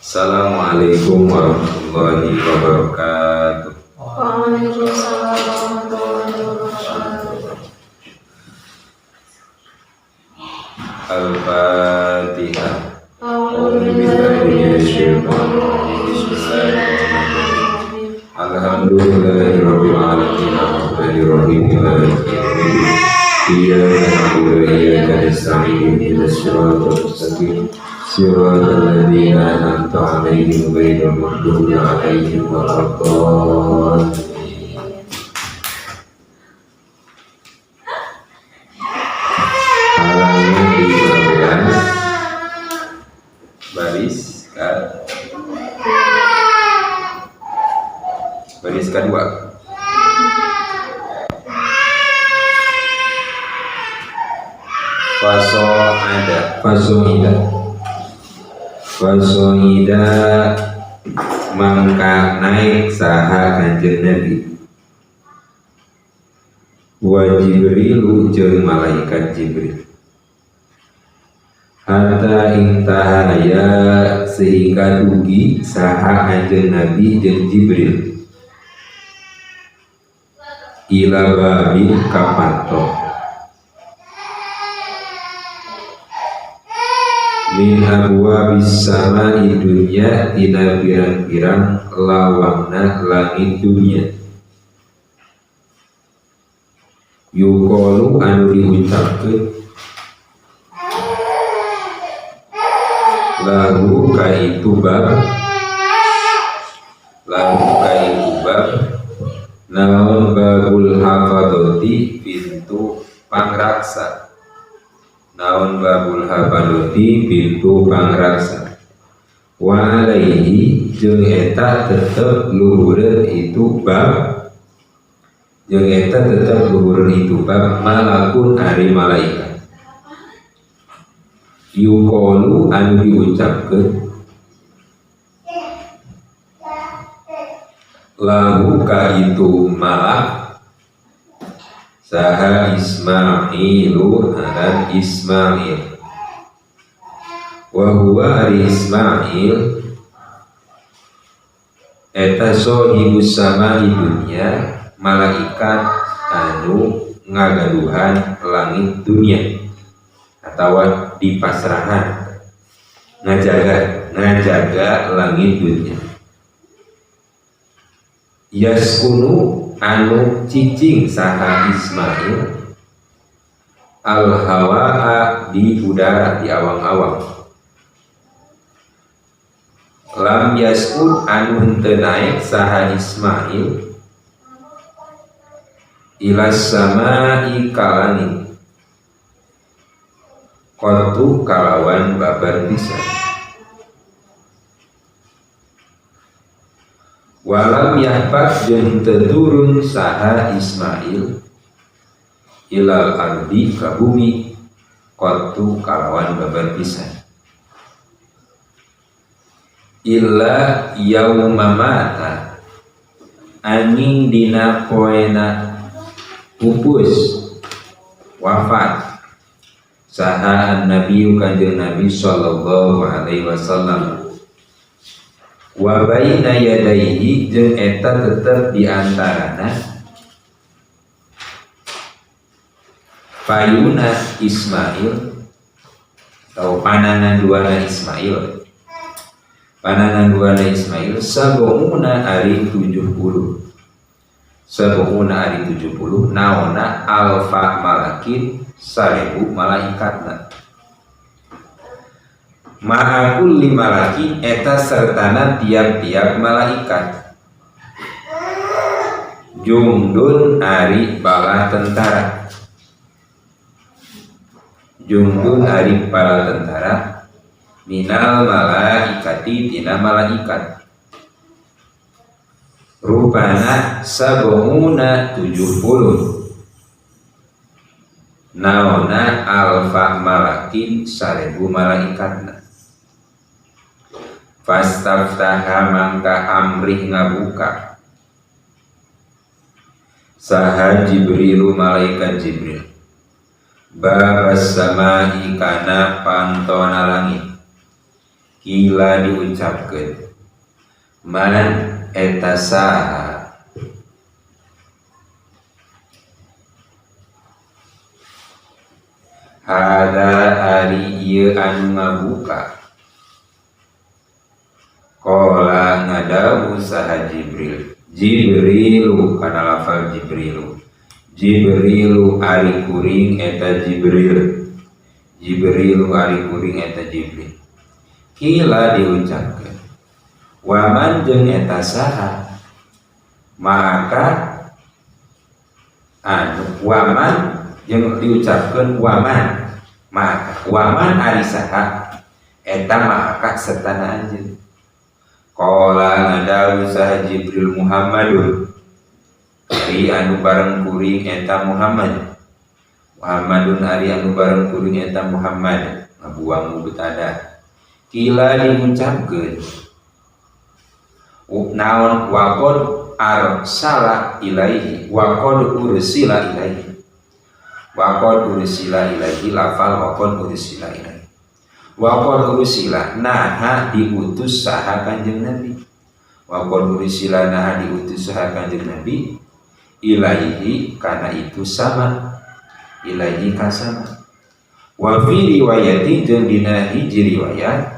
Assalamualaikum warahmatullahi wabarakatuh. Waalaikumsalam warahmatullahi wabarakatuh. Al-Fatihah. A'udzubillahi minasyaitonir rajim. Bismillahirrahmanirrahim. Alhamdulillahirabbil alamin arrahmanir rahim maliki yaumiddin. Iyyaka na'budu wa iyyaka nasta'in ihdinas siratal mustaqim siratal ladzina an'amta 'alaihim ghairil maghdubi 'alaihim waladdallin. Halaman 15 baris kedua. Fasoida mangka naik saha kanjeng Nabi wa Jibrilu jeung malaikat Jibril hatta intahaya sehingga dugi saha kanjeng Nabi jeung Jibril ila babi kapato min abwabis samai dunya tina pirang-pirang lawangna langit dunya yuqalu anu diucapkeun lahu ka itu bab naon babul hafadoti pintu pangraksa naon babul hafadoti pintu pangraksa wa alaihi jeung eta tetep luhureun itu bab jeung eta tetep luhureun itu bab malakun ari malaikat yuqalu anu diucapkeun lahu ka itu malak saha Ismailu aran Ismail wa huwa ari Ismail eta sohibus sama di dunia malaikat anu ngagaduhan langit dunia atau di pasrahan ngajaga langit dunia yaskunu anu cicing saha Ismail al hawaa di udara di awang-awang lam yaskun anu henteu naik saha Ismail ilas samai kalani qatu kalawan babar pisan walam yahbat jeung teu turun saha Ismail ilal ardi ka bumi qatu kalawan babar pisan illa yauma mata angin dina poena pupus wafat saha Nabi kanjeng Nabi sallallahu alaihi wasallam wa baina yadayhi jeung eta tetep di antarana payuna Ismail atau panangan duana Ismail sab'una ari 70 naona alfa malakin 1000 malaikatna ma'akul limalaki eta sertana tiap-tiap malaikat jundun ari bala tentara minal malaikati tina malaikat rupana sab'una 70 naona alfa malakin 1000 malaikatna fastaftaha mangka amrih ngabuka saha Jibrilu malaikat Jibril babas samai kana pantona langit Kila diucapkeun man eta saha hada ari ieu anu ngabuka qala ngadawu saha Jibrilu kana lafal Jibrilu ari kuring eta Jibrilu ari kuring eta Jibril. Kila diucapkeun waman jeung eta saha maka waman jeung diucapkeun waman maka waman ari saha eta maka sertana anjeun. Qala ngadawu saha Jibril Muhammadun ari anu bareng kuring eta Muhammadun ari anu bareng kuring eta Muhammad ngabuang mubtada. Kila diucapkeun naon waqad arsala ilaihi waqad ursila ilaihi lafal waqad ursila ilaihi waqad ursila naha diutus saha kanjeng Nabi waqad ursila naha diutus saha kanjeng Nabi ilaihi kana itu sama ilaihi kasama wa fi riwayati jeung dina hiji riwayat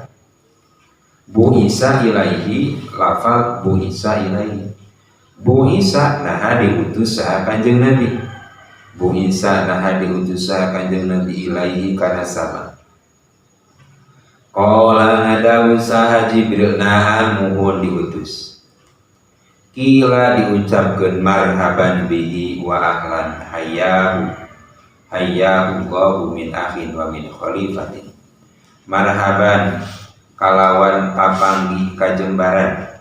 bu'isa ilaihi lafal bu'isa ilaihi bu'isa naha diutus saha kanjeng Nabi bu'isa naha diutus saha kanjeng Nabi ilaihi kana sama. Qala ngadawu saha Jibril naha muhun diutus. Kila diucapkeun marhaban bihi wa ahlan hayyahu Allahu min akhin wa min khalifatin. Marhaban kalawan papanggih kajembaran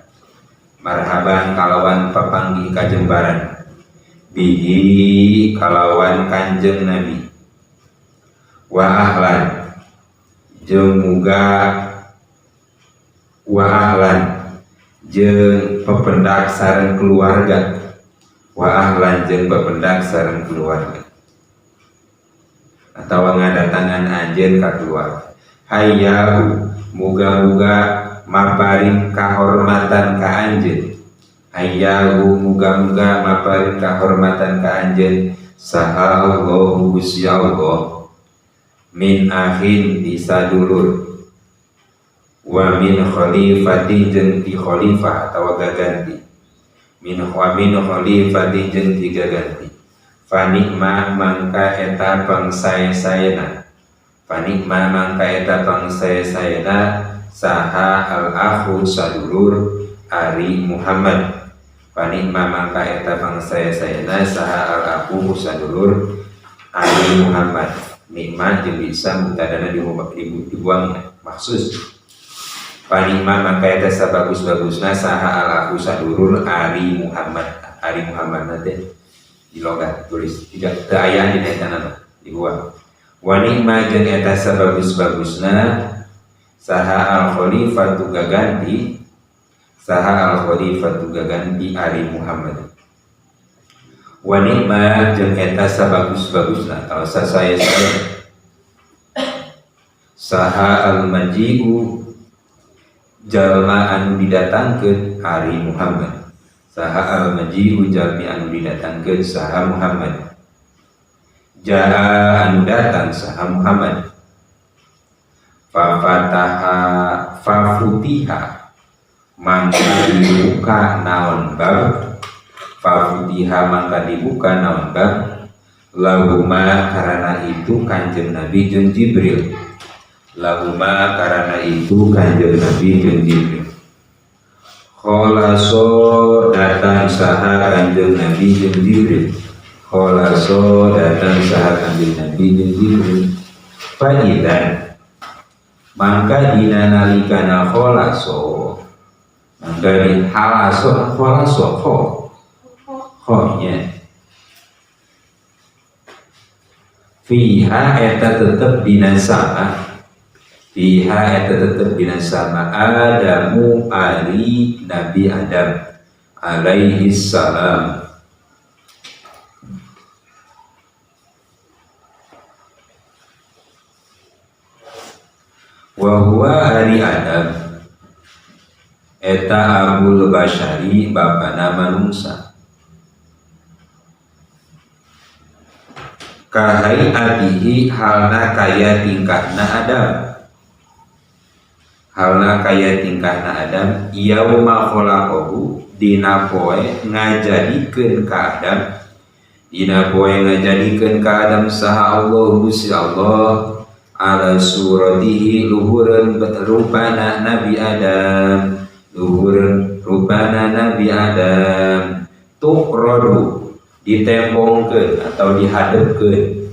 bihi kalawan kanjeng Nabi wa ahlan jeung pependak sareng keluarga atawa ngadatangan anjeun ka keluarga. Hayyahu muga-muga maparing kahormatan ka anjeun. Hayyahu muga-muga maparing kahormatan ka anjeun saha Allahu Gusti Allah min akhin di sadulur wa min khalifati jeung ti khalifah atawa gaganti min khalifati jeung ti gaganti. Fanikma mangka eta pangsae-saena saha al-akhu sadulur ari Muhammad. Fanikma mangka eta pangsae-saena saha al-akhu sadulur ari Muhammad. Nikmat jeung bisa mutadana dibuang maksus. Fanikma mangka eta sabagus-bagusna saha al-akhu sadulur ari Muhammad. Ari Muhammad nate di logat tulis tidak teu aya dina eta nama dibuang. Wa nikma jeung eta sabagus-bagusna saha al-khalifatu gaganti ari Muhammad. Wa nikma jeung eta sabagus-bagusna atau sasaya saha al-maji'u jalma anu didatangkeun ari Muhammad. Saha al-maji'u jalmi anu didatangkeun saha Muhammad. Jaa anu datang saha Muhammad. Fafutiha mangka dibuka naon bab. Fafutiha mangka dibuka naon bab. Lahuma karana itu kanjeng Nabi jeung Jibril. Lahuma karana itu kanjeng Nabi jeung Jibril. Kholaso datang saha kanjeng Nabi jeung Jibril. Kholaso datang saha kanjeng Nabi jeung Jibril. Faidan mangka dina nalikana kholaso mangka di halaso kholaso nya fiha eta tetep dina sama. Fiha eta tetep dina sama Adamu ali Nabi Adam alaihi salam. wa huwa ari Adam eta abul basyari bapana manungsa kahai atihi halna kaya tingkahna Adam yauma khalaqahu dina poe ngajadikeun ka Adam saha Allah Gusti Allah ala suratihi luhureun rupana Nabi Adam tuqradu ditembongkeun atau dihadapkeun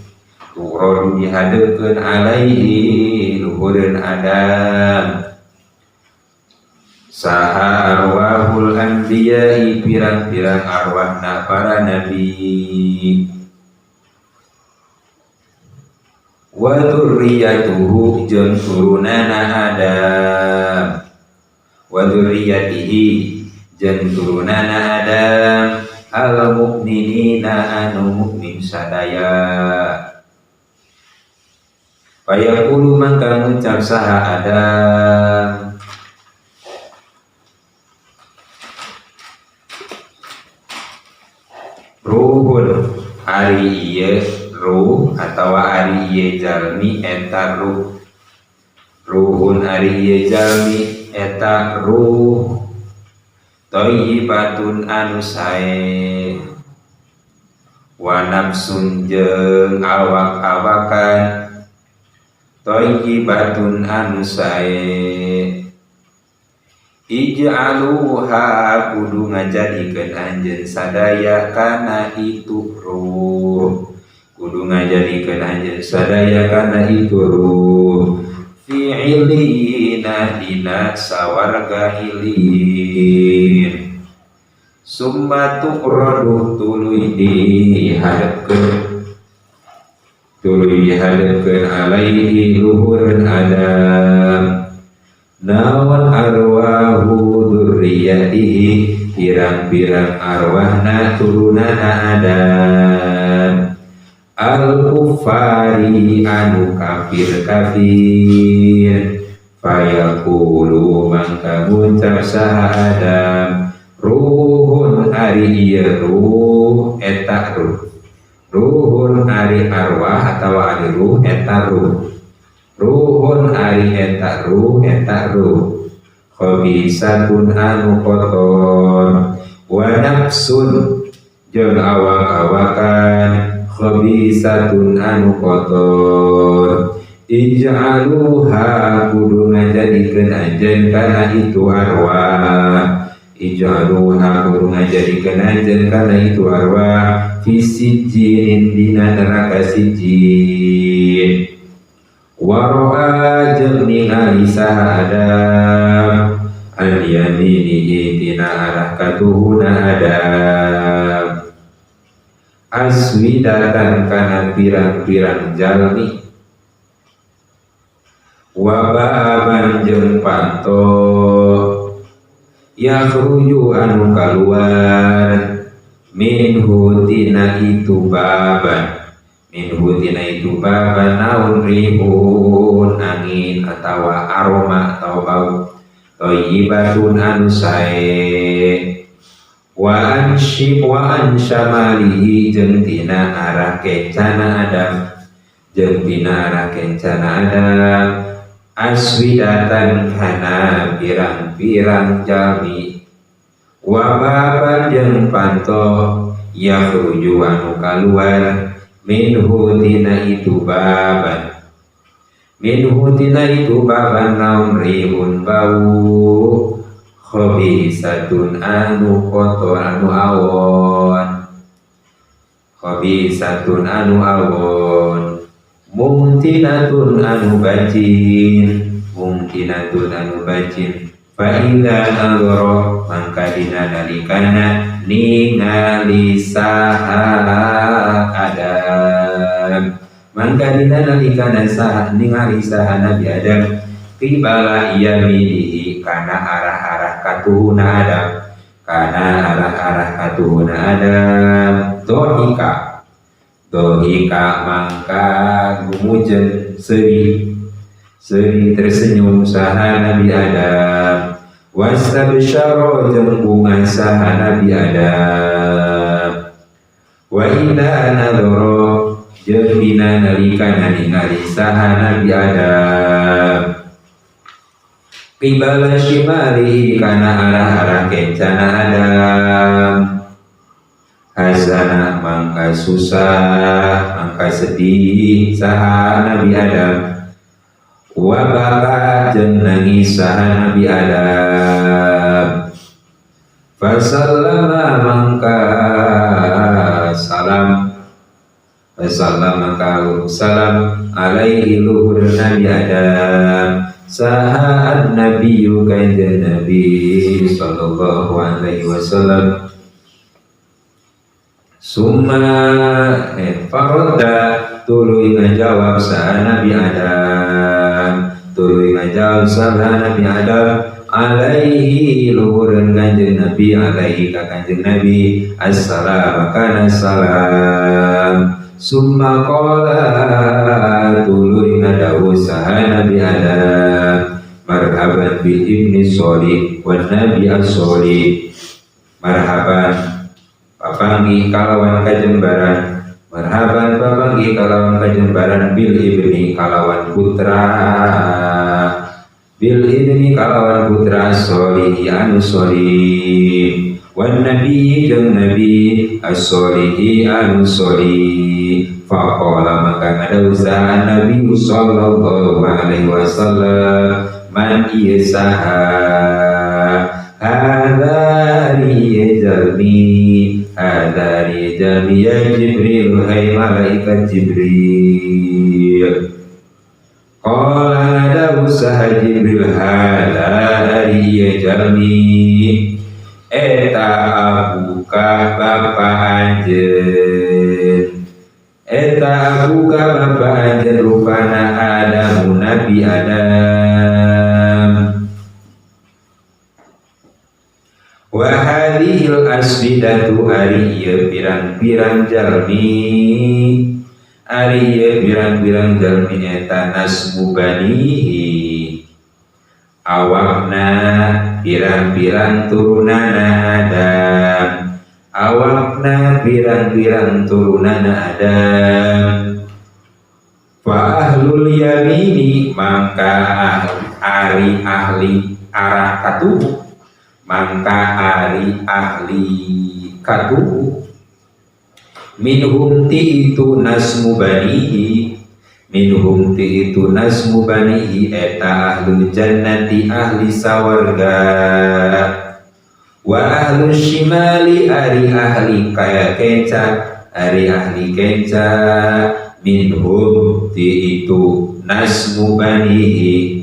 alaihi luhureun Adam saha arwahul anbiya'i pirang-pirang arwahna para nabi wa dzurriyyatuhu jeung turunana Adam wa dzurriyyatihi jeung turunana Adam al mukminina anu mukmin sadaya fayaqulu mangka ngucap saha Adam ruhun ari ieu ruh atawa ari ieu jalmi eta ruhun ari ieu jalmi eta ruh thayyibatun anu sae wa nafsun jeung awak-awakan thayyibatun anu sae ij'aluha kudu ngajadikeun anjeun sadaya kana itu ruh fi ilina dina sawarga ilin summa tuqradu tuluy dihadapkeun alaihi luhurun Adam nawan arwahu dzurriyyatihi pirang-pirang arwahna turunana Adam al-kufari anu kafir fayaqulu mangka ngucap saha Adam ruhun ari ieu ruh eta ruhun ari arwah atawa ari ruh eta ruhun ari eta ruh khabisatun anu kotor wa nafsun jeung awak-awakan khabisatun anu kotor ij'aluha kudu ngajadikeun anjeun kana itu arwah fi sijjin dina neraka sijjin waro'a jeung ningali saha Adam an yaminihi tina arah katuhuna Adam aswidatan kana pirang-pirang jalmi wa ba'aban jeung panto yakhruju anu kaluar minhu tina itu baban naun rihun angin atawa aroma atau bau thayyibatun anu sae wa ansyamalihi jeung tina arah kencana Adam aswidatan kana pirang-pirang jami wa baban jeung panto yakhruju anu kaluar minhu tina itu baban naum rihun bau khabisatun anu kotor anu awon mumtinatun anu bajin fa idza nadhara mangka dina nalikana ningali saha Adam Nabi Adam qibala yaminihi kana arah-arah katuhuna Adam dohika mangka gumujeun seuri Seri tersenyum saha Nabi Adam. Wastabsyara jeung bunga saha Nabi Adam. Wa idza nadhara jeung dina nalikana ningali saha Nabi Adam. Qibala shimali kana arah-arah kencana Adam. Hazana mangka susah, mangka sedih saha Nabi Adam. Wa baka jeung nangis saha Nabi Adam. Fasallama mangka salam, fasallama mangka salam alaihi luhur Nabi Adam. Saha an-nabiyyu kanjeng Nabi sallallahu alaihi wasallam. Summa faradda tuluy ngajawab saha Nabi Adam. Tuluy ngajawab saha Nabi Adam alaihi luhureun kanjeng Nabi, alaihi ka kanjeng Nabi assalam kana salam. Summa qala tuluy ngadawu saha Nabi Adam marhaban bil ibni sholih wan nabi as-sholih. Marhaban papanggi kalawan kajembaran, marhaban papanggi kalawan kajembaran bil ibni kalawan putra, bil ibni kalawan putra sholih anu sholih, wan nabi jeung nabi as-sholih anu sholih. Faqala maka ngadawu saha Nabi sallallahu alaihi wasallam man ieu saha hadari jalmi, hadari jalmi ya Jibril, hai malaikat Jibril. Qala ngadawu saha Jibril hadari jalmi eta abuka bapa anjeun, eta abuka bapa anjeun rupana Adam Nabi Adam. Wa hadhil asbidatu ari ieu pirang-pirang jalmi, ari ieu pirang-pirang jalmi eta nasbu banihi, awakna pirang-pirang turunana Adam, awakna pirang-pirang turunana Adam. Fa ahlul yamini mangka ahli arah katuhu, mangka ahli katuhu. Minhum ti itu nasmu banihi, minhum ti itu nasmu banihi eta ahlul jannati ahli sawarga. Wa ahlul shimali ari ahli kaya kenca, ari ahli kenca. Minhum ti itu nasmu banihi,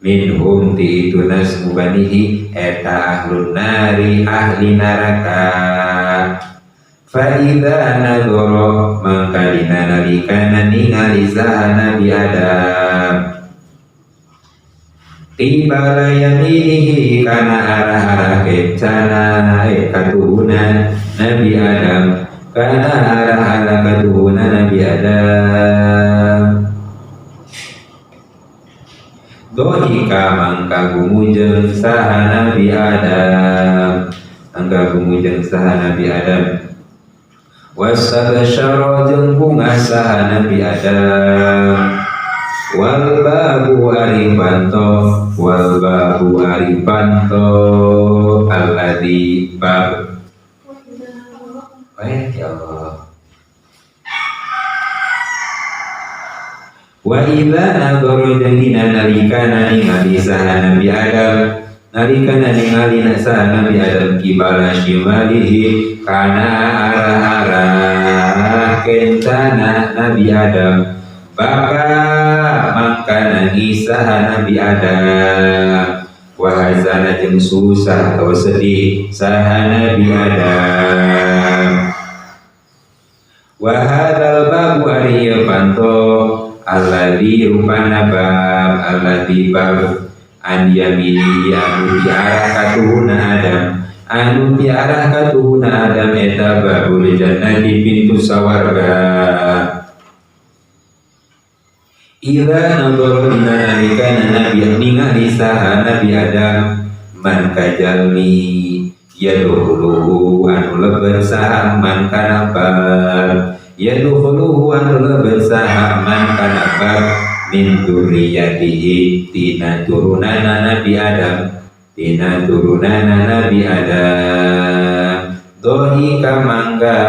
minhum ti itu nasmu banihi eta ahlun nari ahli neraka. Fa idza nadhara mangka dina nalikana ningali saha Nabi Adam. Qibala yaminihi kana arah-arah kencana katuhunan Nabi Adam, kana arah-arah katuhunan Nabi Adam. Dohika mangka gumujeng saha Nabi Adam, mangka gumujeng saha Nabi Adam. Wastabsyara jeung bunga saha Nabi Adam. Wal babu arifanto, wal babu arifanto alladzi bab. Baik ya Allah. Wa idza nadhara dina nalikana ningali saha Nabi Adam, nalikana ningali saha Nabi Adam kibala shimalihi kana arah-arah kencana Nabi Adam. Baka maka nangis saha Nabi Adam. Wa hazana jeung susah atau sedih saha Nabi Adam. Wa hadzal babu ari panto alladzi rupana bab, alladzi bab an yamini anu diarah katuhuna Adam, anu diarah katuhuna Adam eta babul jannati pintu sawarga. Ila nadhara dina nalikana nabi ningali saha nabi Adam man kajalmi yadkhuluhu anu leber saha man kana bar yadkhuluhu anu leber saha man kana bar min dzurriyyatihi tina turunana nabi Adam tina turunana nabi Adam dohi kamangga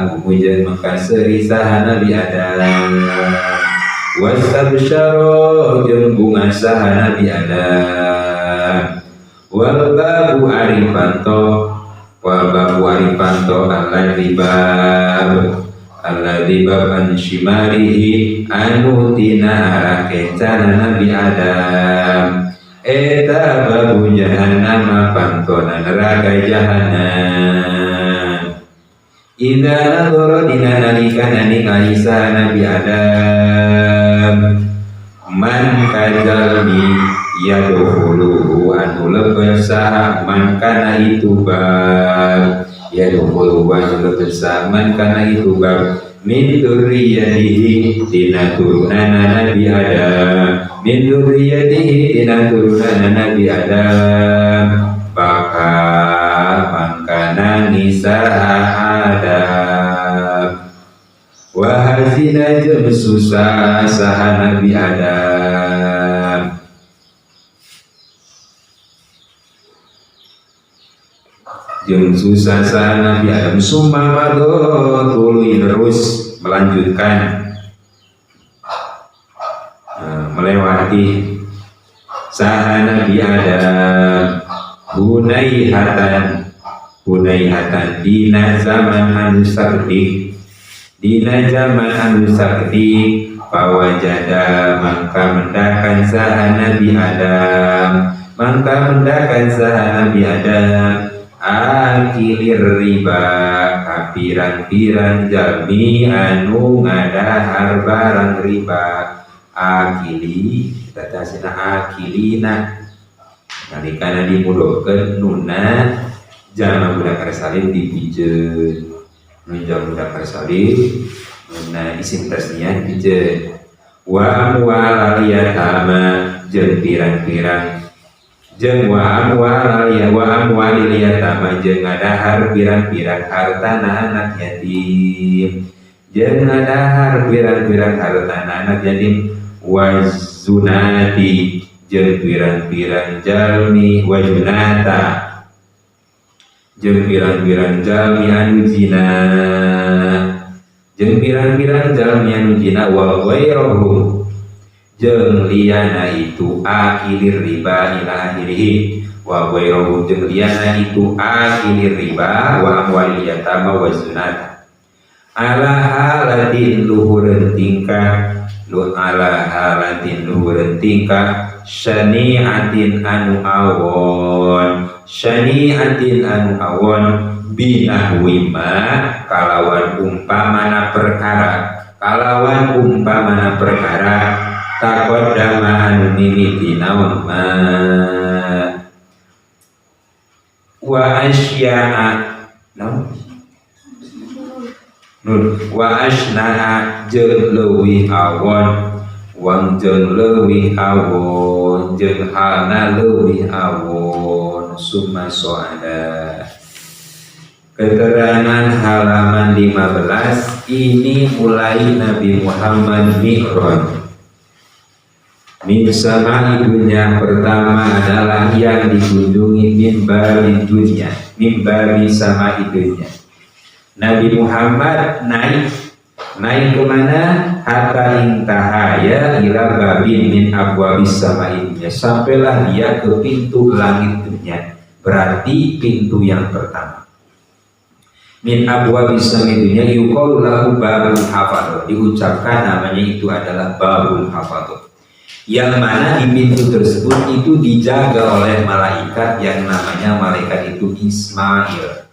gumujan maka seri saha nabi Adam wastabsyara jeung bunga saha nabi Adam wal babu arifanto alladzi bab an shimarihi anu tina arah kencana nabi Adam eta babu jahannam pantona neraka jahanam idza nadhara dina nalikana ningali saha nabi Adam man kajalmi yadkhuluhu anu leber saha man kana itu bab yadkhuluhu anu leber saha man kana itu bab min dzurriyyatihi tina turunana nabi Adam min dzurriyyatihi tina turunana nabi Adam bakal mangkana nisaha Adam wahazina jeung susah saha nabi Adam jeung susah saha nabi Adam summa mado tuluy terus melanjutkan melewati saha nabi Adam hunaihatan dina zaman anu sakti dina zaman anu sakti pawajada mangka mendakan saha nabi Adam akilir riba kapirang-pirang jalmi anu ngadahar barang riba akili kita tasina akilina nalikana dimudahkeun nuna jama budak salin dipijeun nun jama budak salin nuna isim tasniah pijeun wa amwal yatama jeung pirang-pirang jeung wa amwal yatama jeung ngadahar pirang-pirang hartana anak yatim jeung ngadahar pirang-pirang hartana anak yatim wazunati jeung pirang-pirang jalmi wajunata jeung pirang-pirang jalmi anu zina jeung pirang-pirang jalmi anu zina wa ghairuhum jeung liana itu akilir riba ila akhirih wa ghairuhum jeung liana itu akilir riba wa amwalil yatama wa zunata ala halatin luhureun tingkah syani'atin anu awon binahwima kalawan umpamana perkara taqaddama anu mimiti naon ma wa asya'a naon wa asna'a jeung leuwih awon wang jeung leuwih awon jeung halna leuwih awon summa so'ada keterangan halaman 15 ini mulai Nabi Muhammad Mi'raj min sama'i dunya pertama adalah yang dikunjungi mimbar sama'i dunya Nabi Muhammad naik kemana? Hatta intahaya ila babin min abwabis sama'i dunya sampailah dia ke pintu langit dunia berarti pintu yang pertama min abwabis sama'i dunya yuqalu lahu babul hafadh diucapkan namanya itu adalah babul hafadh yang mana di pintu tersebut itu dijaga oleh malaikat yang namanya malaikat itu Ismail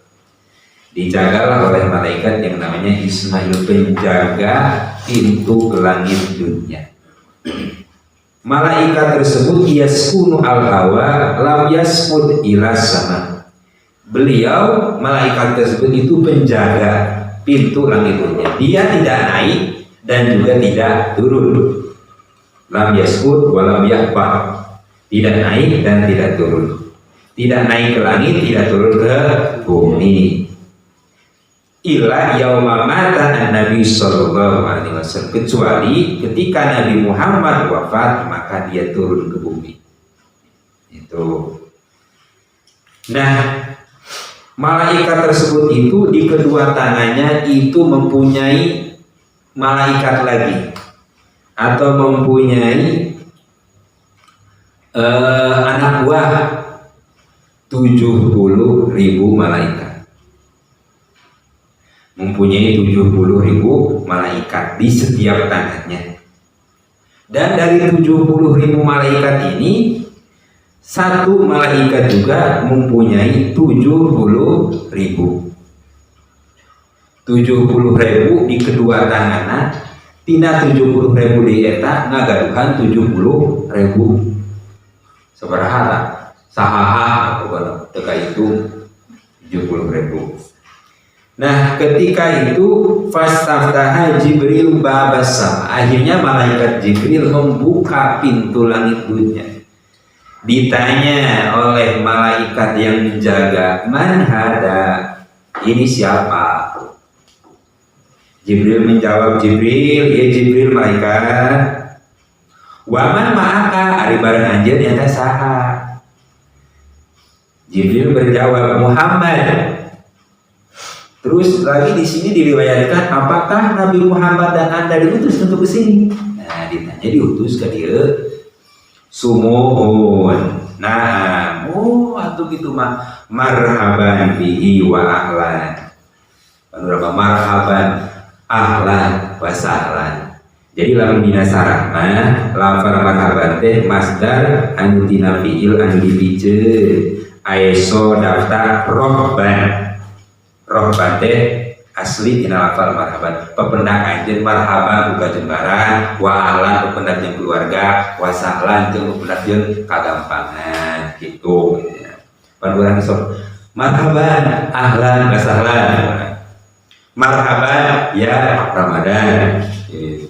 dijagalah oleh malaikat yang namanya Ismail penjaga pintu ke langit dunia. Malaikat tersebut yaskunu al-hawa lam yaskun ila sama. Beliau malaikat tersebut itu penjaga pintu langit dunia. Dia tidak naik dan juga tidak turun. lam yasqut wa lam yahbah, tidak naik dan tidak turun, tidak naik ke langit, tidak turun ke bumi. Illa yauma mata Nabi sallallahu alaihi wasallam, kecuali ketika Nabi Muhammad wafat maka dia turun ke bumi. Itu. Nah, malaikat tersebut itu di kedua tangannya itu mempunyai malaikat lagi atau mempunyai anak buah 70.000 malaikat, mempunyai 70.000 malaikat di setiap tangannya. Dan dari 70.000 malaikat ini satu malaikat juga mempunyai 70.000 di kedua tanganna, tina 70.000 di eta ngagaduhan 70.000 sabaraha sahaha teka itu 70.000. Nah, ketika itu fastaftaha Jibril babas sama, akhirnya malaikat Jibril membuka pintu langit dunia. Ditanya oleh malaikat yang menjaga, man hada, ini siapa? Jibril menjawab, Jibril, ya Jibril malaikat. Waman ma'aka, ari bareng anjeun nyata saha? Jibril berjawab, Muhammad. Terus lagi di sini diriwayatkan, apakah Nabi Muhammad dan Anda diutus untuk ke sini? Nah, ditanya diutus ke dia. Sumuhun. Nah, atuh gitu mah marhaban bihi wa ahlan. Panorama marhaban ahlan wa sahlan. Jadi lamun dina sarah mah lafal marhaban teh masdar anu dina fiil anu dipikeun aeso daftar rohban. Rohban teh asli tina lafal marhaban, pependak anjeun marhaban buka jembaran, wa ahlan pependak jeung keluarga, wa sahlan jeung pependak jeung kagampangan gitu. Pan urang sok marhaban ahlan wa sahlan. Marhaban ya Ramadan gitu.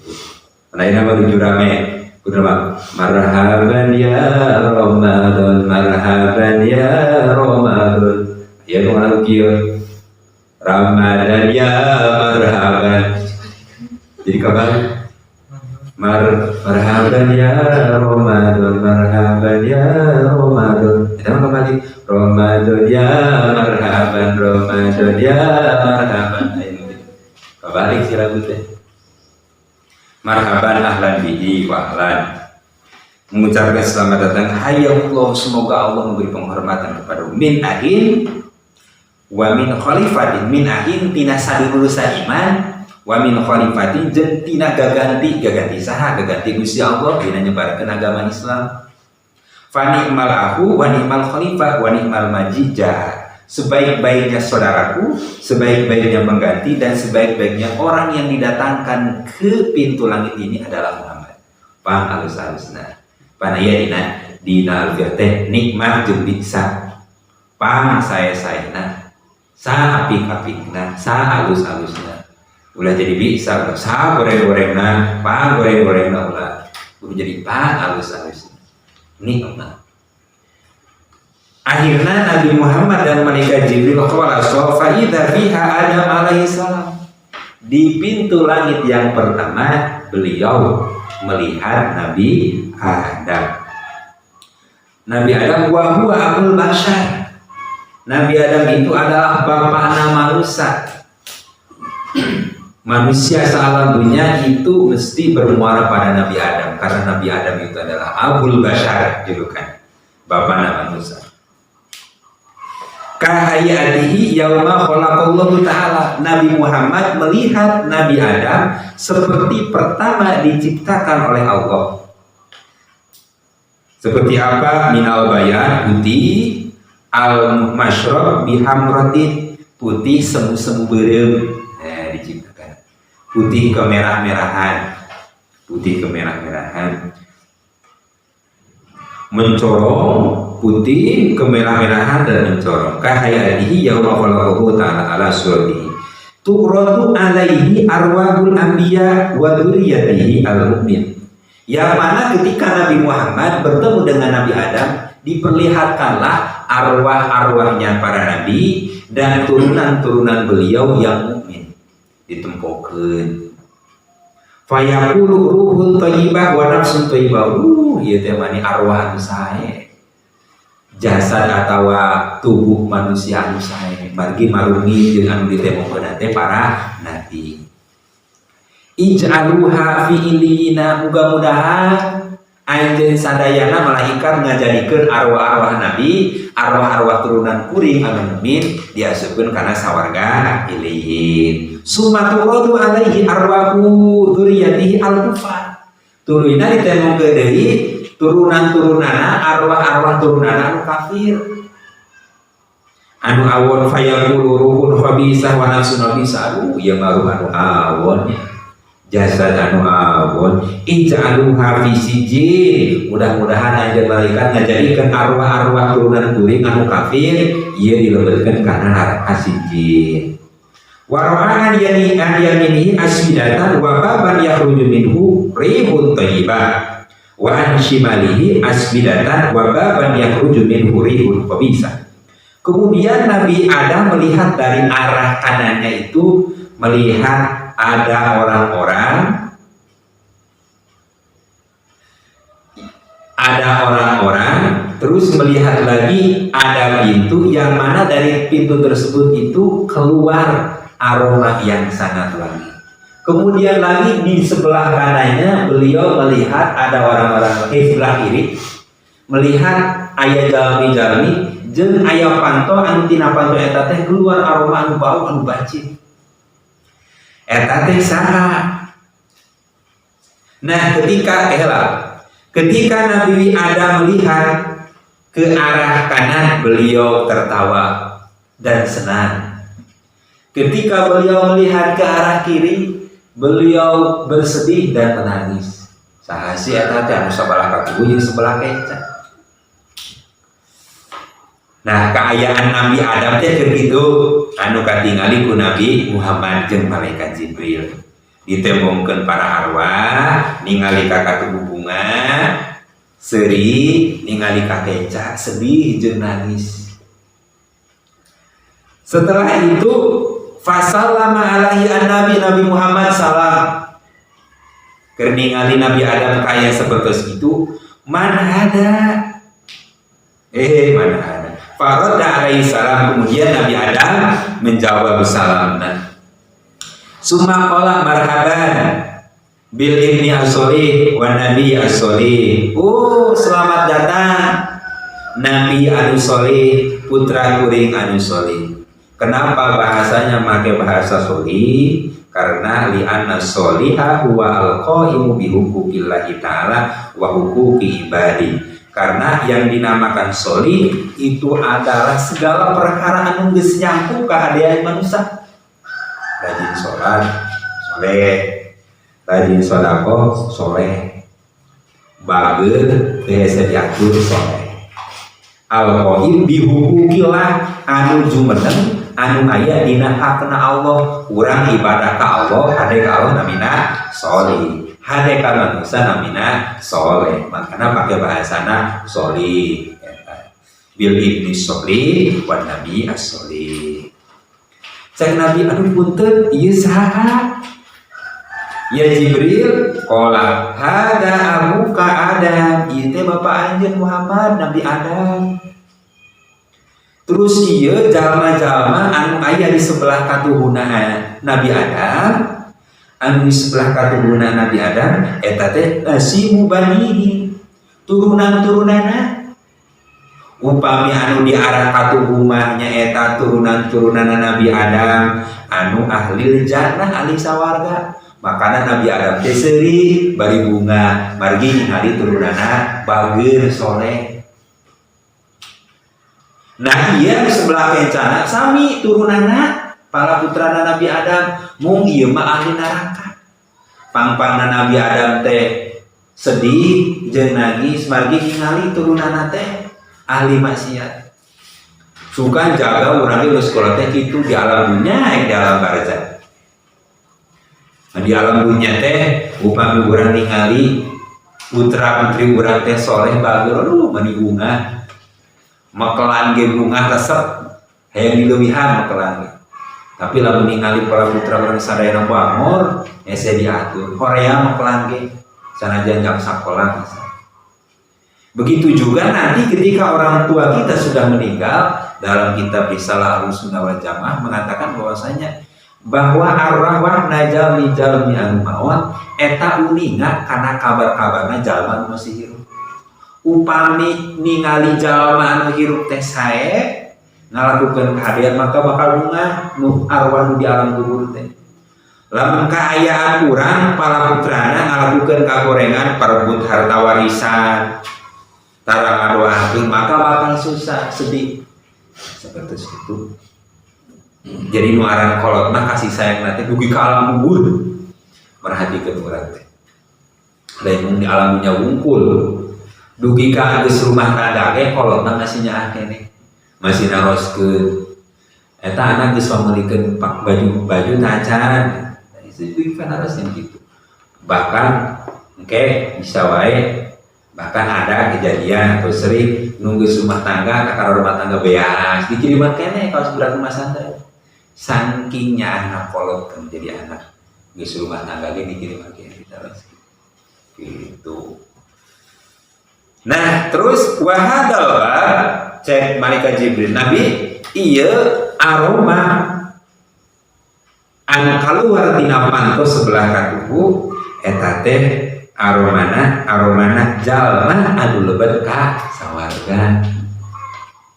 Lain nama lucu rame, kudu marhaban ya Ramadan, marhaban ya Ramadan. Ya nu kieu Ramadan ya marhaban. Jadi kabar marhaban ya Ramadan, marhaban ya Ramadan. Kita kembali Ramadan ya marhaban, Ramadan ya marhaban. Kembali sila teh. Marhaban ahlan bihi wa ahlan. Mengucapkan selamat datang, hayallah, semoga Allah memberi penghormatan kepada min ahin wa min khalifatin, min ahin tina sadulur saiman, wa min khalifatin jeung tina gaganti saha, gaganti Gusti Allah dina nyebarkeun agama Islam. Fa ni'mal akhu wa ni'mal khalifah wa ni'mal majijah. Sebaik-baiknya saudaraku, sebaik-baiknya pengganti, dan sebaik-baiknya orang yang didatangkan ke pintu langit ini adalah Muhammad. Pang alus-alusna. Panaya dina alfiah teh nikmat jeung bisa. Pang saya-sayana. Sa apik-apikna, sa alus-alusna. Ulah jadi bisa, sa goreng-gorengna, pang goreng-gorengna ulah. Udah jadi pang alus-alusna. Nikmat. Akhirnya Nabi Muhammad dan malaikat Jibril qala fa idza fiha Adam alaihi salam. Di pintu langit yang pertama beliau melihat Nabi Adam. Nabi Adam wa huwa abul bashar. Nabi Adam itu adalah bapakna manusia. Manusia sealam dunia itu mesti bermuara pada Nabi Adam, karena Nabi Adam itu adalah abul bashar julukan, bapakna manusia. Kahayatihi yauma khalaqallahu ta'ala. Nabi Muhammad melihat Nabi Adam seperti pertama diciptakan oleh Allah. Seperti apa? Minal bayan, putih, al masyrab bihamratin, putih semu-semu beureum. Nah, diciptakan. Putih kemerah-merahan. Putih kemerah-merahan. Mencorong, putih, kemerah-merahan dan mencorong. Kahayatihi yauma khalaqahu ta'ala ala suratihi. Tu'radu alaihi arwahul anbiya wa dzurriyyatihi al-mu'min. Yang mana ketika Nabi Muhammad bertemu dengan Nabi Adam, diperlihatkanlah arwah-arwahnya para nabi dan turunan-turunan beliau yang mukmin. Ditempokeun. Fayaqulu ruhun thayyibah wa nafsun thayyibah. Ieu teh mani arwah anu sae. Jasad atawa tubuh manusia anu sae. Margi marungi jeung anu ditemokeun teh para nabi. Ij'aluha fi illiyina, mudah-mudahan anjeun sadayana malaikat ngajadikeun arwah-arwah nabi, arwah-arwah turunan kuring anu mukmin diasupkeun kana sawarga illiyin. Sumaturadu alaihi arwahu dzurriyyatihi al-kufar. Turunna ditemokeun deui turunan-turunana arwah-arwah turunana anu kafir. Anu awon fayaqulu ruhun khabisah wa nafsun khabisah. Ieu mah anu awon. Jasad anu awon ij'aluha fi sijin. Mudah-mudahan anjeun malaikat ngajadikeun arwah-arwah turunan kuring anu kafir ieu dilebetkeun kana neraka sijin. Wa ra'an yaminihi asbidatan wa baban yakhruju minhu rihun thayyibah wa an shimalihi asbidatan wa baban yakhruju minhu rihun khabisah. Kemudian Nabi Adam melihat dari arah kanannya itu, melihat ada orang-orang terus melihat lagi ada pintu yang mana dari pintu tersebut itu keluar aroma yang sangat wangi. Kemudian lagi di sebelah kanannya beliau melihat ada orang-orang sebelah kiri melihat aya jalmi-jalmi jeung aya panto anu tina panto eta teh keluar aroma anu bau anu bacin. Eta teh saha? Nah, ketika Nabi Adam melihat ke arah kanan, beliau tertawa dan senang. Ketika beliau melihat ke arah kiri, beliau bersedih dan menangis. Saha si eta teh anu sabelah katubuh jeung sebelah kenca. Nah, keayaan Nabi Adam teh kitu anu katingali ku Nabi Muhammad jeung malaikat Jibril. Ditembongkeun para arwah, ningali ka katubuh bunga, seuri, ningali ka kenca, sedih jeung nangis. Setelah itu fasallama alaihi Nabi Muhammad salam. Keur ningali Nabi Adam kaya sapertos kitu, man hada? Man hada? Farada alaihi salam, kemudian Nabi Adam menjawab salamna. Summa qala marhaban bil ibni as-solih wa nabi as-solih. Selamat datang Nabi anu solih, putra kuring anu solih. Kenapa bahasanya pakai bahasa solih? Karena li'anna soliha huwa al-qaimu bi huquqillahi ta'ala wa huquqi ibadi. Karena yang dinamakan solih itu adalah segala perkara anu geus nyangkut ka adean manusia. Rajin sholat, soleh. Rajin sedekah, soleh. Bageur biasa diatur soleh. Al-qaim bihuquqillah anu jumeneng anu aya dina hakna Allah. Urang ibadah ka Allah, hade ka Allah namina solih. Hade ka manusia namina soleh, makanya pakai bahasana solih. Bil ibni solih wa nabi as-solih. Cek Nabi, aduh punten, ieu saha? Ya Jibril, qala hada abuka Adam. Ieu teh bapak anjeun Muhammad, Nabi Adam. Terus ieu jalma-jalma anu aya di sebelah katuhuna Nabi Adam, anu di sebelah katuhuna Nabi Adam eta teh nasimu banihi, turunan-turunana. Upami anu di arah katuhumahnya eta turunan-turunana Nabi Adam anu ahli jannah, ahli sawarga. Makana Nabi Adam teh seuri bari bunga margi ningali turunana bageur soleh. Nah, iya di sebelah kencana sami turunana para putrana Nabi Adam mung ieu mah ahli neraka. Pangpangna Nabi Adam teh sedih jeung nangis margi ningali turunana teh ahli maksiat. Suka jaga urang geus sekolah teh kitu di alam dunya di alam barzakh. Di alam dunya teh upami urang ningali putra putri urang teh soleh bagus, aduh mani bunga, makelan ge bunga resep, hayang dilebihan makelan ge. Tapi lamun ningali para putra urang sadayana bangor, ese diatur, Korea makelan ge, sanajan jam sakola. Begitu juga nanti ketika orang tua kita sudah meninggal, dalam kitab Risalah Ahlussunnah wal Jamaah mengatakan bahwasanya bahwa arwah najal jalmi anu maot eta uninga kana kabar-kabarna jalma anu masih hirup. Upami ningali jalma anu hirup teh sae ngalakukeun kahadian maka bakal bunga nu arwah nu di alam kubur teh. Lamun kaayaan urang para putrana ngalakukeun kagorengan parebut harta warisan tara ngadoakeun maka bakal susah sedih seperti itu. Jadi nu aran kolot mah kasih sayang nanti dugi ka alam kubur merhatikeun urang teh lain mun di alam dunya wungkul dugi ka geus rumah tangga ge kolot mah masih nyaah keneh masih naroskeun eta anak geus pameulikeun baju tacan itu kan harus yang gitu. Bahkan bisa wae bahkan ada kejadian atau sering nunggu rumah tangga kakak rumah tangga beas dikiriman kene kalau sebelah rumah santai saking anak kolot kan jadi anak geus rumah tangga ge dikiriman kene gitu. Nah terus wahadal cek malaikat Jibril Nabi ieu aroma anu kaluar tina panto sebelah katubu eta teh aromana jalma anu lebet ka sawarga.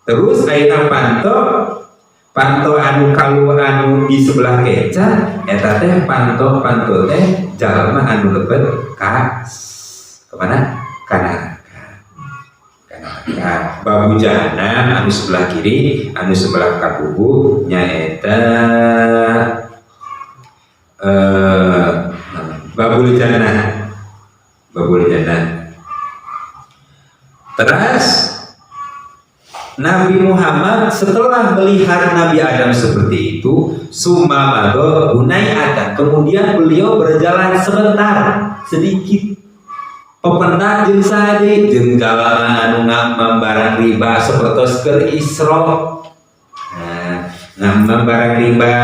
Terus ayeuna panto anu kaluar anu di sebelah keca eta teh panto teh jalma anu lebet ka kemana? Kana babu jahanam anu sebelah kiri anu sebelah katubu nyaeta babul jannah. Terus Nabi Muhammad setelah melihat Nabi Adam seperti itu sumamado gunaiatan kemudian beliau berjalan sebentar sedikit pependak jeung sade jeung jalana anu ngamam barang riba sapertos keur Isra ngamam barang riba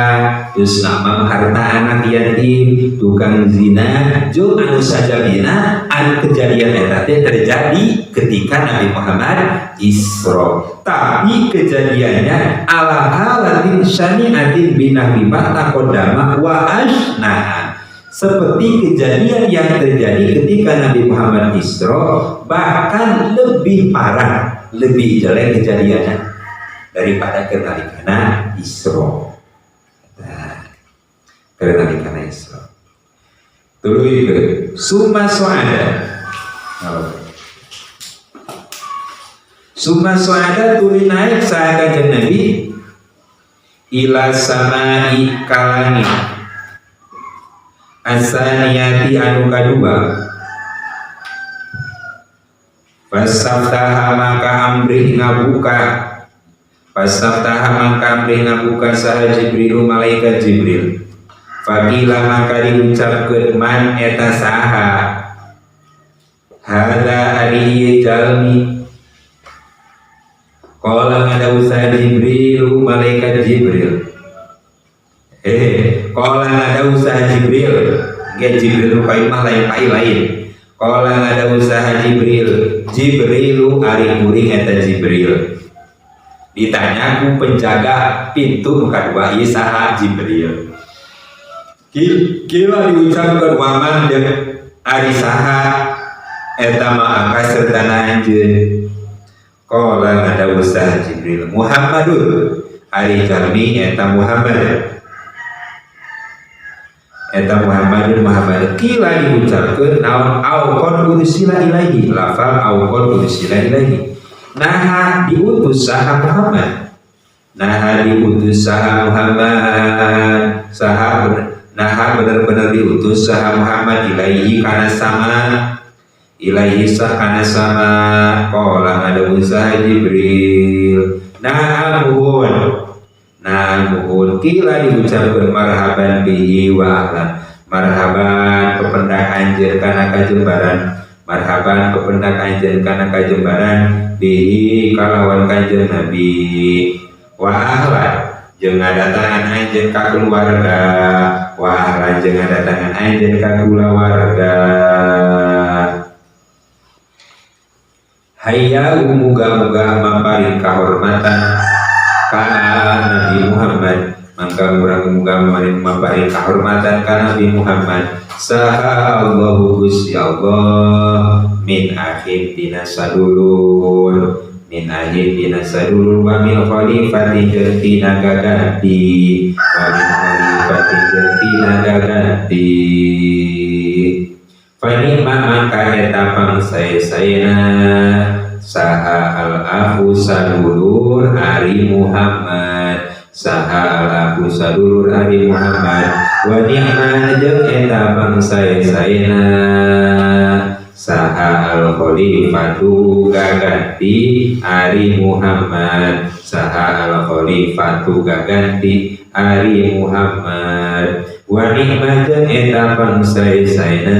terus ngamam harta anak yatim tukang zina jeung anu sajabina anu kejadian eta teh terjadi ketika Nabi Muhammad Isra tapi kejadiannya ala halatin syani'atin binahibah taqaddama wa asnaha seperti kejadian yang terjadi ketika Nabi Muhammad Isra bahkan lebih parah lebih jelek kejadiannya daripada kenalikana Isra. Kenalikana Isra. Tuluy ke summa suada tuluy naik saha kanjeng Nabi ila samai kalangit asaniyati anu kadua fasaftaha maka amrih ngabuka saha Jibril malaikat Jibril faqila maka diucapkeun man eta saha hada ari jalmi qala ngadawu saha Jibril malaikat Jibril qala ngadawu saha Jibril ge Jibril rupai mah lain qala ngadawu saha Jibril ari kuring eta Jibril ditanya ku penjaga pintu kadua ieu saha Jibril kila diucapkeun waman jeung ari saha eta mah angka sertana anjeun qala ngadawu saha Jibril Muhammadun ari jalmi eta Muhammad kila diucapkeun naon qad ursila ilaihi lafal qad ursila ilaihi nah diutus saha Muhammad benar-benar diutus saha Muhammad ilaihi kana sama qala ngadawu saha Jibril Namun kila diucapkan marhaban bihi wa ahlan marhaban pependak anjir kana kajembaran marhaban kependak anjeun kana kajembaran bihi kalawan kanjeng Nabi wa ahlan jeung ngadatangan anjeun ka keluarga wa ahlan jeung ngadatangan anjeun ka kulawarga hayya muga-muga maparing kahormatan ka Nabi Muhammad mangka muga-muga maparing kahormatan ka Nabi Muhammad saha Allahu Gusti Allah min akhir dina sadulur min akhir dina sadulur wa min khalifati tina gaganti wa min khalifati tina gaganti fani maka eta pangsae-saena saha al-akhu sadulur Ari Muhammad saha al-akhu sadulur Ari Muhammad wa ni'ma jeung eta pangsae-saena saha al-khalifatu gaganti Ari Muhammad saha al-khalifatu gaganti Ari Muhammad wa ni'ma jeung eta pangsae-saena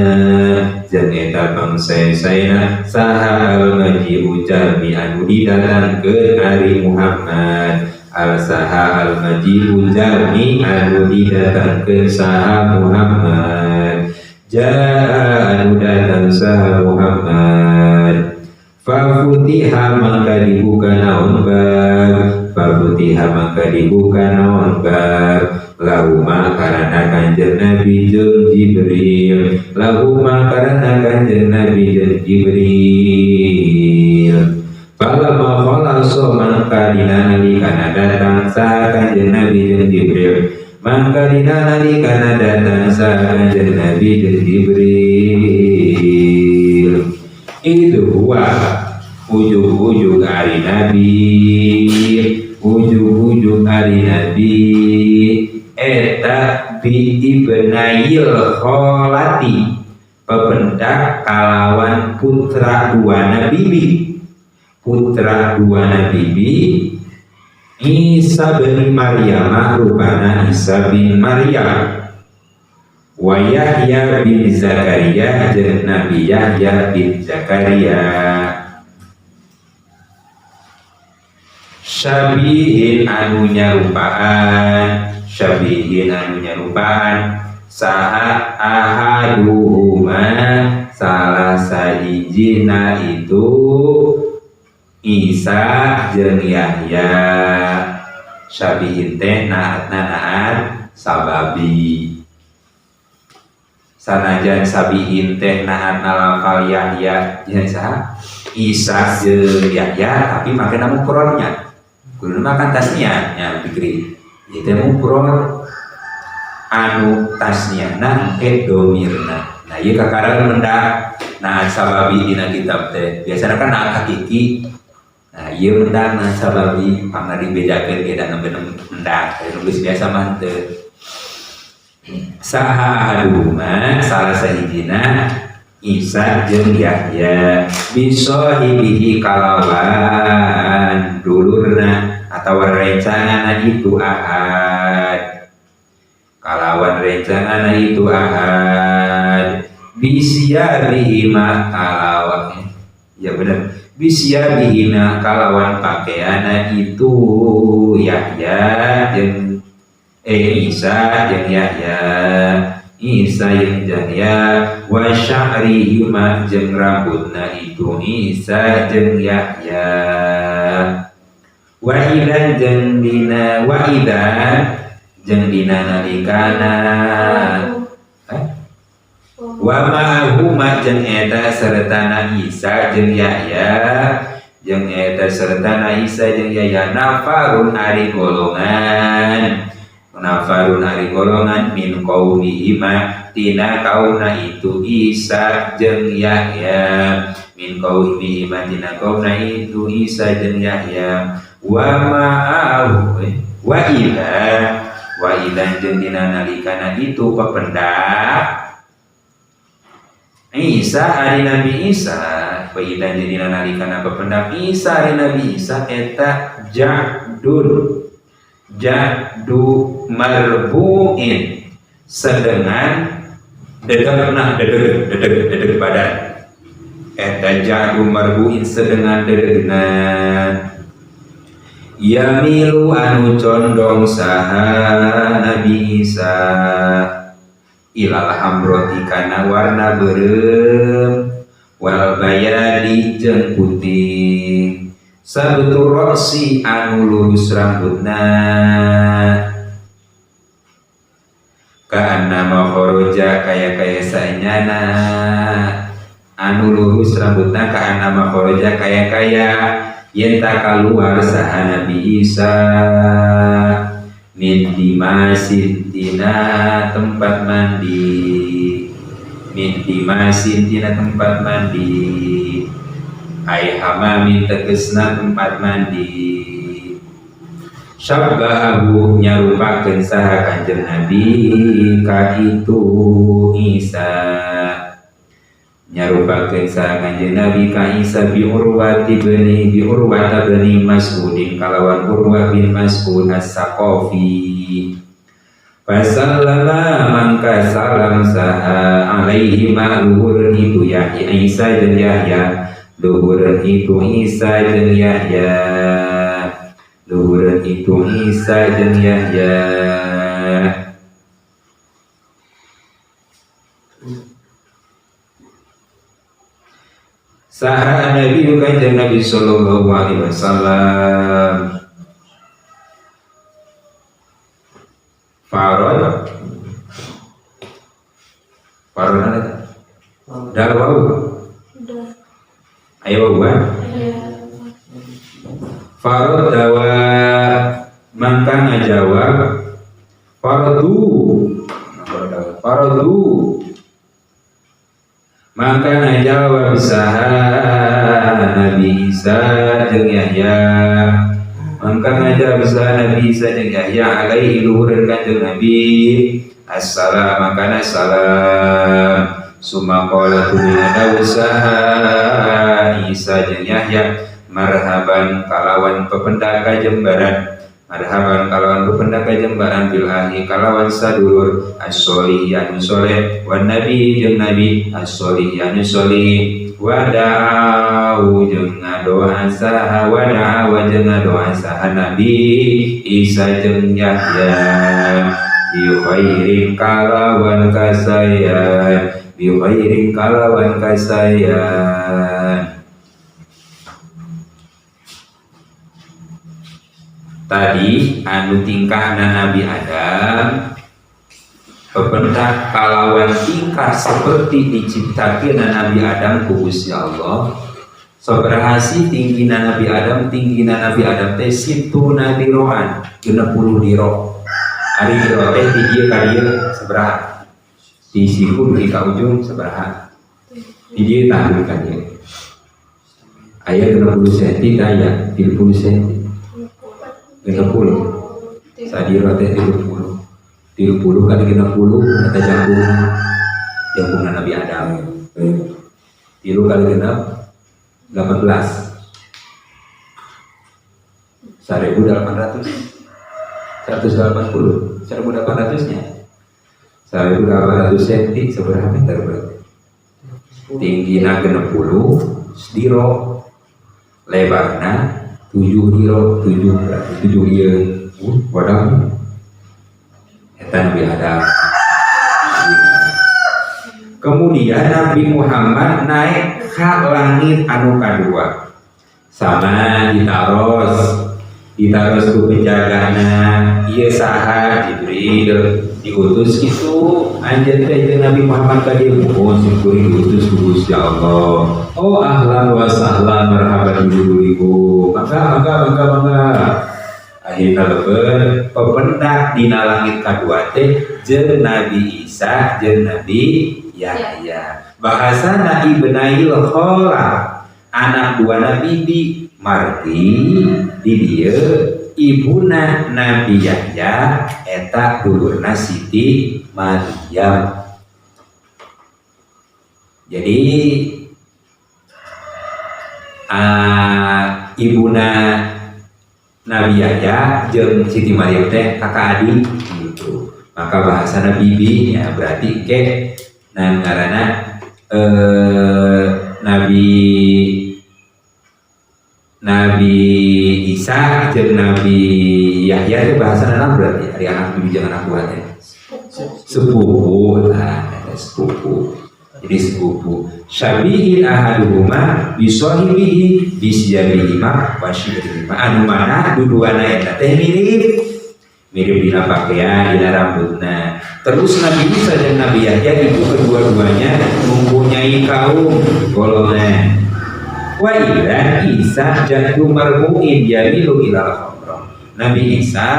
jeung eta pangsae-saena saha al-maji'u jalmi anu didatangkeun Ari Muhammad al saha al-maji'u jalmi anu didatangkeun saha Muhammad jaa anu datang saha Muhammad fafutiha mangka dibuka naon bab fafutiha mangka dibuka naon bab lahuma karana kanjeng Nabi jeung Jibril lahuma karana kanjeng Nabi jeung Jibril falamma khalaso mangka dina nalikana datang saha kanjeng Nabi jeung Jibril mangka dina nalikana datang saha kanjeng Nabi jeung Jibril itu huwa ujug-ujug ari Nabi ujug-ujug ari Nabi eta bi ibnayil kholati pependak kalawan putra duana bibi putra duana bibi Isa bin Maryam rupana Isa bin Maryam wa Yahya bin Zakaria jeung Nabi Yahya bin Zakaria syabihin anu nyarupaan saha ahaduhuma salah sahijina itu Isa jeung Yahya syabihin teh naat sababi sanajan sabihin teh naat nalafal Yahya jeung saha Isa jeung Yahya tapi make namun mufradnya kudu makan tasnya nya pikri itu mufrad anu tasniana domirna nah ieu kakarang mendak naat sababi dina kitab teh biasana kan naat hakiki nah ieu mendak naat sababi pangna dibedakeun ge da mendak nulis biasa mah teu saha aduma salah sahijina Isa jeung Yahya bisohibihi kalawan dulurna atawa rencanana itu ahad kalawan rencanana itu ahad bisyabihima kalawan ya benar bisyabihima kalawan pakaiana itu Yahya jeung Isa jeung Yahya Isa yang Yahya wa sya'rihima jeung rambutna itu Isa jeung Yahya wa idan jeung dina wa idan jeung dina nalikana wa ma'huma jeung eta sertana Isa jeung Yahya jeung eta sertana Isa jeung Yahya nafarun ari golongan min qaumihima tina kaumna itu Isa jeung Yahya min qaumihima tina kaumna itu Isa jeung Yahya wa ma'ahu wa idan jeung dina nalikana itu pependak Isa ari Nabi Isa wa idan jeung dina nalikana pependak Isa ari Nabi Isa eta jadu marbu'in sedengan dedeg badan eta ja'u marbuin sedengan dedegna yamilu anu condong saha Nabi Isa ilal hamroti kana warna beureum wal bayadi jeung putih sabetul roksi anu lurus rambutna ka annama kharaja kaya saenyana anu lurus rambutna ka annama kharaja kaya yen tak keluar saha Nabi Isa min dimasin tina tempat mandi ai hamamin tegesna tempat mandi syabbahu nyarupakeun saha Kanjeng Nabi ka itu Isa nyarupakeun saha Kanjeng Nabi ka Isa bi Urwata bin Mas'udin kalawan Urwah bin Mas'ud as-Saqafi fasallama mangka salam saha alaihi ma luhur itu Yahya Isa jeung Yahya luhur itu Isa jeung Yahya luhur itu Isa jeung Yahya saha Nabi Kanjeng Nabi sallallahu alaihi wasallam farad ada dah wau ayo wau farad dawa mangka ngajawab faradu maka ngajawab saha Nabi Isa jeung Yahya maka ngajawab saha Nabi Isa jeung Yahya alaihi luhur Kanjeng Nabi assalam makana salam summa qala tunina saha Isa jeung Yahya marhaban kalawan pependaka jembaran marhaban kalawan pependaka jembaran bil ahi kalawan sadulur as-solih anu soleh wan nabi jeung nabi as-solih anu solih wada'u jeung ngadoa saha wada'a jeung ngadoa saha Nabi Isa jeung Yahya bi khairin kalawan kasayan tadi anu tingkahna Nabi Adam pependak kalawan tingkah seperti diciptakeun Nabi Adam ku Gusti Allah sabaraha tinggina Nabi Adam teh situna diroan 60 diro ari diro teh di dieu ka dieu sabaraha di siku di ka ujung sabaraha di dieu tah ka dieu aya 60 cm aya 30 cm 30 sadiro teh 30 kali 60 kata jambung Nabi Adam 3 kali 6 18 1800 180 1800 nya 1800 cm seberapa meter berarti tingginya 60 diro lebarnya 7 diro 7 berarti 7 ieu wadah eta Nabi Adam. Kemudian Nabi Muhammad naik ke langit anu kadua sama ditaros ku penjagana ieu saha Jibril diutus itu anjeun teh Nabi Muhammad ka dieu mohon syukuri diutus ku Gusti Allah. Oh ahlan wa sahlan marhaban bikum. Maka akhirnya leber pependak dina langit kadua teh jeung Nabi Isa jeung Nabi Yahya. Bahasana ibnail khala anak dua Nabi di marti di dieu ibuna Nabi Yahya eta dulurna Siti Maryam. Jadi ibuna Nabi Yahya jeung Siti Maryam teh kakak adik gitu. Maka bahasana bibi ya berarti ke ngaranna Nabi Isa jeung Nabi Yahya itu bahasa nama berarti hari anak bibi jangan anak buahnya sepupu sepupu jadi sepupu syabihin ahaduhuma bisohibihi bisiyabihima wasyibihima anu mana duduana eta teh mirip dina pakaian dina rambutna. Terus Nabi Isa dan Nabi Yahya itu kedua-duanya mempunyai kaum golongan. Wa ila Isa jadu marmu'in yamilu ilal khamra. Nabi Isa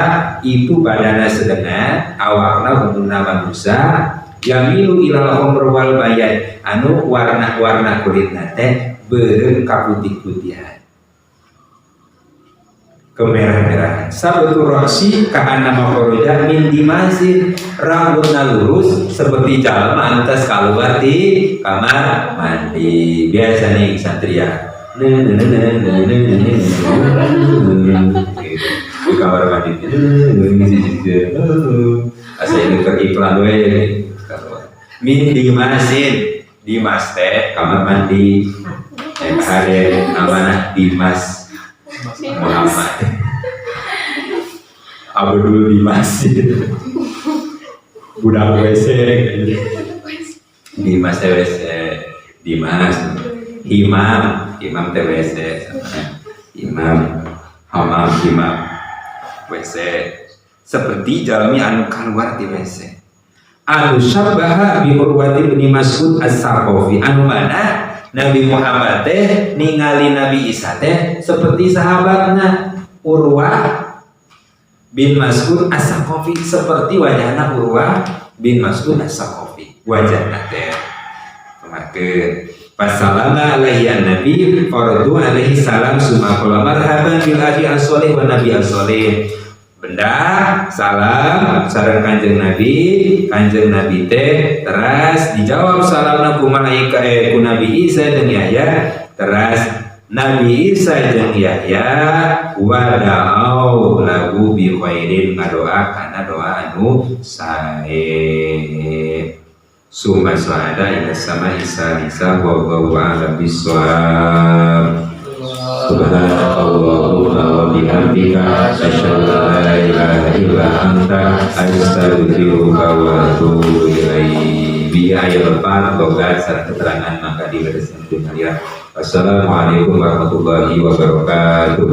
itu badanna sedengah, awakna umumna manusia yamilu ilal khamra wal bayad anu warna-warna kulitna teh beureum kaputih-putihan. Kemerah-merahan. Sabetul roksi kahana makoroja min dimasin rambutna lurus seperti jalma anu tos kaluar di kamar mandi. Biasa nih santria. Di kamar mandi. Asa ini teriklan we. Min dimasin, Dimas teh kamar mandi. Ada amanah Dimas Muhammad Abdul Dimas budak WC Dimas TWC Dimas Imam TWC Imam WC seperti jalmi anu keluar di WC anu syabaha bi Urwati bin Mas'ud as-Saqafi anu mana Nabi Muhammad teh ningali Nabi Isa teh seperti sahabatna Urwah bin Mas'ud as-Saqafi seperti wajahna Urwah bin Mas'ud as-Saqafi wajahna teh kemarin Passalama alaihi an-nabi faradu alaihi salam summa qala marhaban bil akhi as-shalih wa nabi as-shalih benda salam sareng kanjeng Nabi teh teras dijawab salamna ku malaika ku Nabi Isa jeung Yahya teras Nabi Isa jeung Yahya wada'au lagu bi khairin ngadoa kana doa anu sae summa sa'ada ila sama Isa wa ala bisawab Subhanallahumma wa bihamdika asyhadu an la ilaha illa anta astaghfiruka wa atubu ilaik. Biya ayat 4 logat sareng keterangan maka dibereskan dunia. Wassalamualaikum warahmatullahi wabarakatuh.